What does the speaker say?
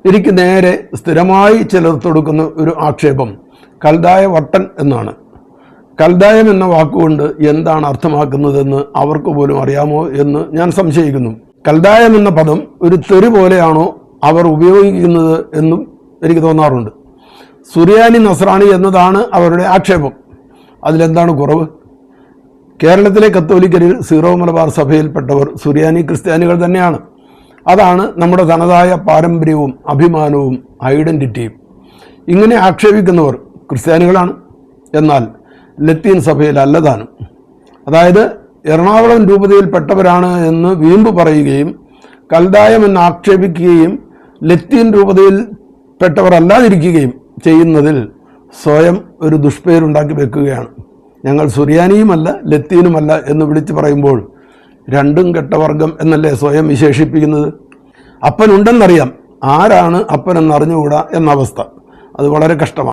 എനിക്ക് നേരെ സ്ഥിരമായി ചിലർ തൊടുക്കുന്ന ഒരു ആക്ഷേപം കൽദായ വട്ടൻ എന്നാണ്. കൽദായം എന്ന വാക്കുകൊണ്ട് എന്താണ് അർത്ഥമാക്കുന്നതെന്ന് അവർക്ക് പോലും അറിയാമോ എന്ന് ഞാൻ സംശയിക്കുന്നു. കൽദായം എന്ന പദം ഒരു തെറി പോലെയാണോ അവർ ഉപയോഗിക്കുന്നത് എന്നും എനിക്ക് തോന്നാറുണ്ട്. സുറിയാനി നസ്രാണി എന്നതാണ് അവരുടെ ആക്ഷേപം. അതിലെന്താണ് കുറവ്? കേരളത്തിലെ കത്തോലിക്കരിൽ സീറോ മലബാർ സഭയിൽപ്പെട്ടവർ സുറിയാനി ക്രിസ്ത്യാനികൾ തന്നെയാണ്. അതാണ് നമ്മുടെ തനതായ പാരമ്പര്യവും അഭിമാനവും ഐഡന്റിറ്റിയും. ഇങ്ങനെ ആക്ഷേപിക്കുന്നവർ ക്രിസ്ത്യാനികളാണ്, എന്നാൽ ലത്തീൻ സഭയിൽ അല്ലതാനും. അതായത് എറണാകുളം രൂപതയിൽപ്പെട്ടവരാണ് എന്ന് വീമ്പ് പറയുകയും കൽദായം എന്ന് ആക്ഷേപിക്കുകയും ലത്തീൻ രൂപതയിൽ പെട്ടവർ അല്ലാതിരിക്കുകയും ചെയ്യുന്നതിൽ സ്വയം ഒരു ദുഷ്പേരുണ്ടാക്കി വെക്കുകയാണ്. ഞങ്ങൾ സുറിയാനിയുമല്ല ലത്തീനുമല്ല എന്ന് വിളിച്ചു പറയുമ്പോൾ രണ്ടും കെട്ടവർഗം എന്നല്ലേ സ്വയം വിശേഷിപ്പിക്കുന്നത്? അപ്പനുണ്ടെന്നറിയാം, ആരാണ് അപ്പനെന്നറിഞ്ഞുകൂടാ എന്ന അവസ്ഥ. അത് വളരെ കഷ്ടമാണ്.